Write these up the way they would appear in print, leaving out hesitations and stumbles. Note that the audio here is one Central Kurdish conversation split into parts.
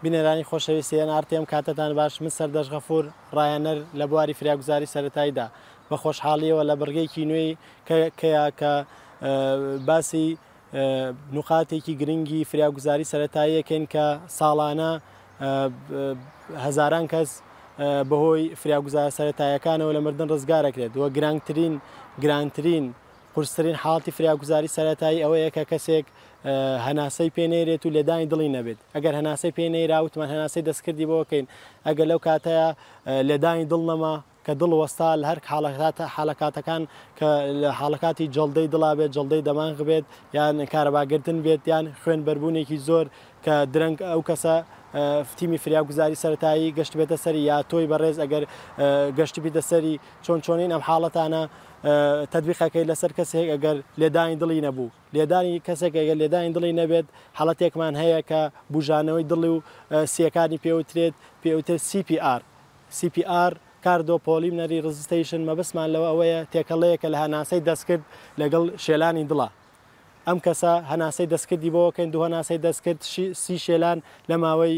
بینەرانی خۆشەویستیان ئارتێم کاتتان باش من سەردەش غەفور ڕایەنەر لە بواری فراگوزاری سەرەتاییدا بە خۆشحاڵیەوە لە بڕگەیەکی نوێی کە باسی نقاتێکی گرنگی فراگوزاری سەرەتاییەکەین کە ساڵانە هەزاران کەس بەهۆی فراگوزارە سەرەتاییەکانەوە لە مردن ڕزگارەکرێت وە گرانترین قورسترین حاڵی فراگوزاری سەرەتایی ئەوەیە کە کەسێک هەناسەی پێنێرێت و لێدانی دڵی نەبێت ئەگەر هەناسەی پێنەیراوتمان هەناسەی دەستکردی بۆکەین ئەگەر لەو کاتەیە لێدانی دڵ نەما کە دڵ وەستا لە هەر حاڵەکاتەکان کە لە حاڵەکاتی جەڵدەی دڵا بێت جەڵدەی دەمانغ بێت یان کارەباگرتن بێت یان خوێن بەربوونێکی زۆر کە درەنگ ئەو کەسە فتیمی فراگوزاری سەرەتایی گەشت بێتە سەری یا تۆی بەڕێز ئەگەر گەشتی بیتە سەری چۆنین ئەم حاڵەتانە تەطبیقەکەی لەسەر کەسێک ئەگەر لێدانی دڵی نەبوو لێدانی کەسێک ئەگەر لێدانی دڵی نەبێت حاڵەتێکمان هەیە کە بژانەوەی دڵی و سیەکانی پێوترێت CPR کاردۆپۆلیمەری ڕزستیشن مەبەستمان لەوە ئەوەیە تێکەڵەیەکە لە هەناسەی دەستکرد لەگەڵ شێلانی دڵە ئەم کەسە هەناسەی دەستکردی بۆکەین دوو هەناسەی دەستکرد سی شێلان لە ماوەی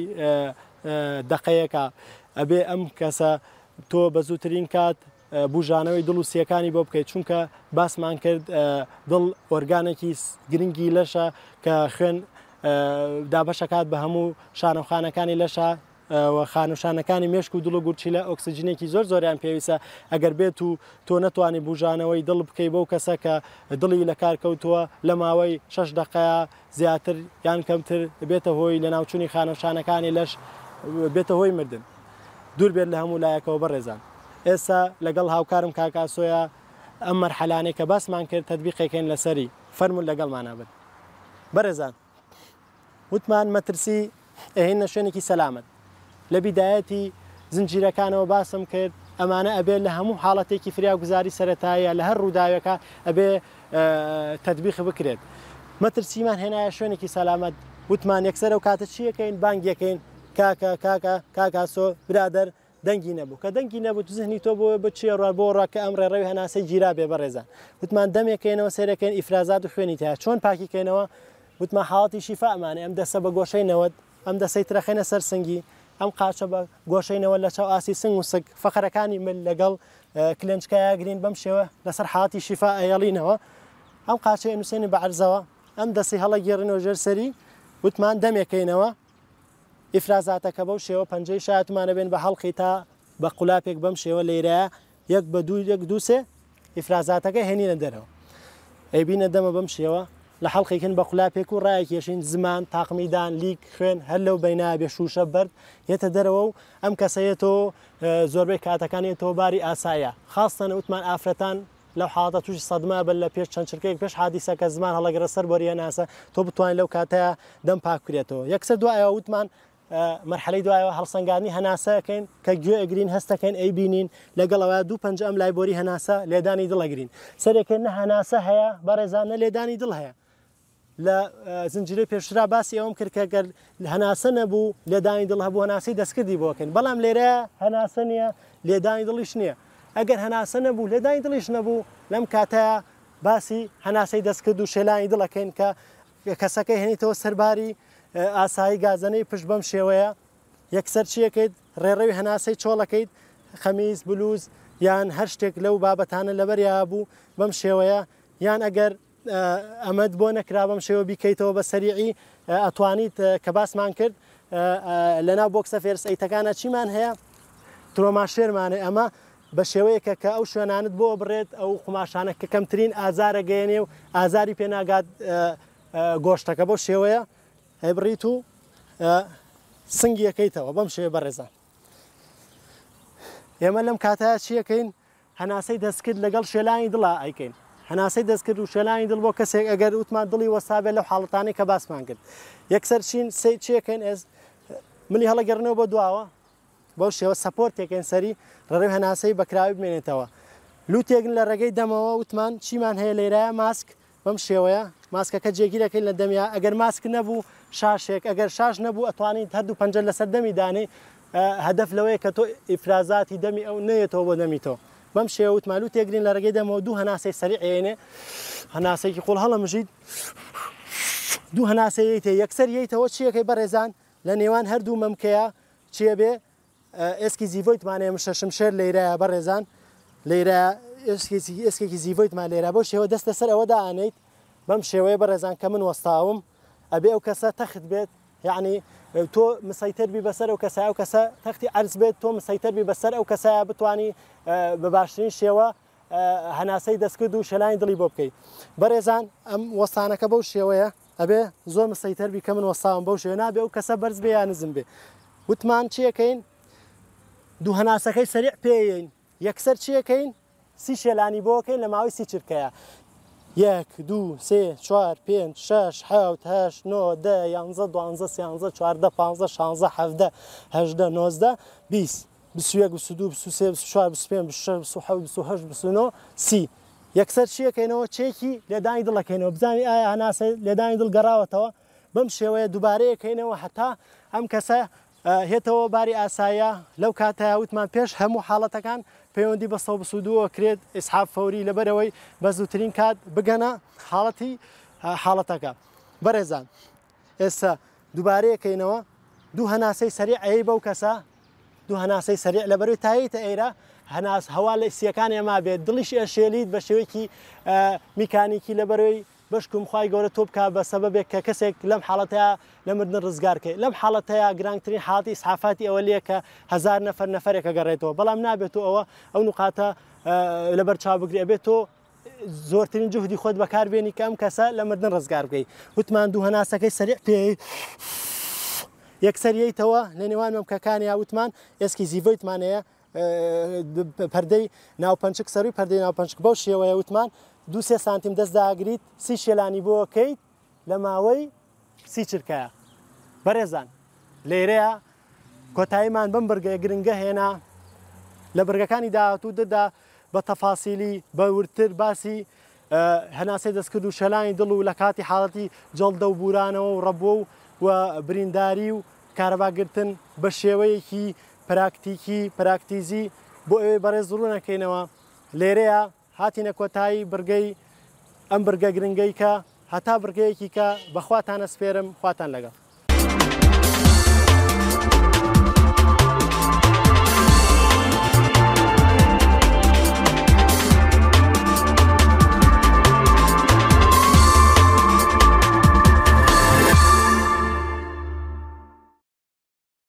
دقەیەکە ئەبێ ئەم کەسە تۆ بە زووترین کات بژانەوەی دڵ و سیەکانی بۆ بکەیت چونکە باسمان کرد دڵ ئۆرگانێکی گرنگی لەشە کە خوێن دابەشەکات بە هەموو شانەخانەکانی لەشە خانوشانەکانی مێشک و دڵ و گورچی لە ئۆکسسیجینێکی زۆریان پێویستە ئەگەر بێت و تۆ نەتوانانی بژانەوەی دڵ بکەی بەو کەسە کە دڵی لە کارکەوتووە لە ماوەی 6 دقەیە زیاتر یان کەمتر بێتە هۆی لە ناوچوونی خانەشانەکانی لەش بێتە هۆی مردن دوور بێت لە هەموو لایەکەوە بەڕێزان ئێستا لەگەڵ هاوکارم کاکاسۆیە ئەم مەرحەلانەی کە باسمان کرد تەطبیقێکین لەسەری فەرمون لەگەڵمانە بن بەڕێزان وتمان مەترسی ئەهێنە شوێنێکی سەلامەت لە بیدایەتی زنجیرەکانەوە باسم کرد ئەمانە ئەبێت لە هەموو حاڵەتێکی فراگوزاری سەرەتاییە لە هەر ڕووداوەکە ئەبێ تەطبیق بکرێت مەترسیمان هێنایە شوێنێکی سەلامەت وتمان یەکسەر و کاتە چیەکەین بانگیەکەین کاکاسۆ برادەر دەنگی نەبوو کە دەنگی نەبوو زنی تۆ بۆ بچێ ڕ بۆ ڕاکە ئەم ڕێڕەوی هەناسەی گیرا بێ بەڕێزان وتمان دەمێکەکەینەوە سێرەکەین ئیفرازات و خوێنی تا چۆن پاکیکەینەوە وتمان حاڵاتی شیفامانێ ئەم دەسە بە گۆشەینەوەت ئەم دەسەی ترەخێنە سەر سنگی ئەم قاچە بە گۆشەینەوە لە چاو ئاسی سنگ و سگ فەخەرەکانی من لەگەڵ کلنجکایە گرین بەم شێوە لەسەر حاڵاتی شیفا ئەیەڵینەوە ئەم قاچە نووسێنی بە عەرزەوە ئەم دەستی هەڵە گێڕینەوە ژێر سەری وتمان دەمێکەکەینەوە ئیفرازاتەکە بەو شێوە پەنجەی شایەتمانە بێن بە هەڵقی تا بە قولاپێک بەم شێوە لێرەیە یەک بە دوو سێ ئیفرازاتەکە هێنینە دەرەوە ئەیبینە دەمە بەم شێوە لە حەڵقێکن بە قولاپێک و ڕایەکێشین زمان تاقمیدان لیک خوێن هەر لەو بەینابێ شوشە بەرد یێتە دەرەوە و ئەم کەسەیەتەوە زۆربەی کاتەکانێتەوە باری ئاسایە خاستەنە وتمان ئافرەتان لەو حاڵەتە تووشی سەدما بن لە پێش چەند چرکەیەک پێش حادیسەکە زمان هەڵەگەرە سەر بۆریە ناسە تۆ بتوانین لەو کاتەیە دەم پاکرێتەوە یەکسەر دوایەوە وتمان مەرحەلەی دوایەوە هەڵسەنگاندنی هەناسەکەین کە گوێ ئەگرین هەستەکەین ئەیبینین لەگەڵەوە دوو پەنج ئەم لایبۆری هەناسە لێدانی دڵەگرین سەرێکن نە هەناسە هەیە بەڕێزانە لێدانی دڵ هەیە لە زنجیرەی پێشرا باسی ئەوم کرد کە گەر هەناسە نەبوو لێدانی دڵ هەبوو هەناسی دەستکردی بۆکەین بەڵام لێرە هەناسە نییە لێدانی دڵیش نییە ئەگەر هەناسە نەبوو لێدانی دڵیش نەبوو لەم کاتەیە باسی هەناسەی دەستکرد و شێلانی دڵەکەین کە کەسەکەی هێنیتەوە سەرباری ئاسایی گازانەی پشت بەم شێوەیە یەکسەر چیەکەیت ڕێڕەوی هەناسەی چۆڵەکەیت خەمیز بلوز یان هەر شتێک لەو بابەتانە لەبەریا بوو بەم شێوەیە یان ئەگەر ئەمەد بۆ نەکرا بەم شێوە بیکەیتەوە بە سەریعی ئەتوانیت کە باسمان کرد لەناو بۆکسە فێرسەیتەکانە چیمان هەیە ترۆماشێرمانێ ئەمە بە شێوەیەکە کە ئەو شوێنانت بۆ بڕێت ئەو قماشانە کە کەمترین ئازارە گەیەنێ و ئازاری پێناگات گۆشتەکە بۆ شێوەیە هەیبڕیت و سنگیەکەیتەوە بەم شێوە بەڕێزان ئێمە لەم کاتەیە چیەکەین هەناسەی دەستکرد لەگەڵ شێلانی دڵا ئەیکەین هەناسەی دەستکرد و شێلانی دڵ بۆ کەسێک ئەگەر وتمان دڵی وەسابێت لەو حاڵەتانی کە باسمان کرد یەکسەر چین چیەکەین ئێز ملی هەڵەگەڕنەوە بۆ دواوە بەو شێوە سەپۆرتێکەین سەری ڕێڕەوی هەناسەی بەکراوی بمێنێتەوە لوتێکن لە ڕێگەی دەمەوە وتمان چیمان هەیە لێرایە ماسک بەم شێوەیە ماسکەکە جێگیرەکەین لە دەمیا ئەگەر ماسک نەبوو شاشێک ئەگەر شاش نەبوو ئەتوانیت هەردوو پەنجە لەسەر دەمی دانێ هەدەف لەوەیە کە تۆ ئیفرازاتی دەمی ئەو نەیەتەوە بۆ دەمیتەوە بەم شێوە وتمالوو تێگرین لە ڕێگەی دەمەوە دوو هەناسەی سەری عێنێ هەناسەیەکی قوڵ هەڵەمژیت دوو هەناسەیەیتێ یەکسەر یەیتەوە چیەکەی بەڕێزان لە نێوان هەردوو مەمکەیە چێ بێ ئێسکی زیڤۆیتمانەیە شەشم شێر لێرەیە بەڕێزان لێرە ئێسکێکی زیڤۆیتمان لێرە بۆ شێوە دەستە سەر ئەوەدا ئانیت بەم شێوەیە بەڕێزان کە من وەستاوم ئەبێ ئەو کەسە تەخت بێت یعنی تۆ مسەیتر بی بەسەر ئەو کەسە ئەو کەسە تەختی عەرز بێت تۆ مسەیتر بی بەسەر ئەو کەسەیە بتوانی بە باشترین شێوە هەناسەی دەستکرد و شەلانی دڵی بۆ بکەیت بەڕێزان ئەم وەستانەکە بەو شێوەیە ئەبێ زۆر مسەیتر بی کە من وەستاوم بەو شێوە نابێ ئەو کەسە بەرز بێ یان نزم بێ وتمان چیەکەین دوو هەناسەکەی سەریع پێین یەکسەر چیەکەین سی شێلانی بۆکەین لە ماوەی سی چرکەیە 1 2 3 4 5 6 7 8 9 10 11 12 13 14 15 16 17 18 19 20 21 22 23 24 25 26 27 28 29 30 یەکسەر چیەکەینەوە چێکی لێدانی دڵەکەینەوە بزانانی ئایا هەناسە لێدانی دڵ گەڕاوەتەوە بەم شێوەیە دووبارەیەکەینەوە هەتا ئەم کەسە هێتەوە باری ئاساییە لەو کاتەیە وتمان پێش هەموو حاڵەتەکان پەیوەندی بە 122 کرێت ئیسحاب فەوری لەبەرەوەی بە زووترین کات بگەنە حاڵەتەکە بەڕێزان ئێستا دووبارەیەکەینەوە دوو هەناسەی سەریع ئەی بەو کەسە دوو هەناسەی سەریع لەبەروی تاییتە ئێرە هەناس هەوا لە سیەکان ئێمە بێت دڵیش ئەشێلیت بە شێوەیەکی میکانیکی لەبەرەوەی بەشکم خی گەورە تۆ بکە بە سەبەبێک کە کەسێک لەم حاڵەتەیە لە مردن ڕزگارکەی لەم حاڵەتەیە گرانگترین حاڵەتی ئیسعافاتی ئەوە لێە کە 1000 نەفەر نەفرێکە گەڕێتەوە بەڵام نابێت ئەوە ئەو نقاتە لەبەر چاو بگرێ بێت تۆ زۆرترین جوهدی خۆت بەکاربێنی کە ئەم کەسە لە مردن ڕزگار بکەیت وتمان دوو هەناسەکەی سەریع پێی یەکسەریەیتەوە لە نێوان مەمکەکانی وتمان ئێسکی زیڤۆیتمانەیە پەردەی ناوپەنچک سەروی پەردەی ناوپەنچک بەو شێوەیە وتمان 2-3 سانتیم دەستداگریت سی شێلانی بۆکەیت لە ماوەی سی چرکەیە بەڕێزان لێرەیە کۆتاییمان بم بەرگە گرنگە هێنا لە بەرگەکانی داهاتوو دەدا بە تەفاسیلی بە ورتر باسی هەناسەی دەستکرد و شەلانی دڵ و لە کاتی حاڵەتی جەڵدە و بورانەوە و ڕەبووە و برینداری و کارەباگرتن بە شێوەیەکی پراکتیزی بۆ ئەوەی بەڕێز ڕوو نەکەینەوە لێرەیە هاتینە کۆتایی بەرگەی ئەم بەرگە گرنگەی کە هەتا بەرگەیەکی کە بەخواتانە سپێرم خواتان لەگەڵ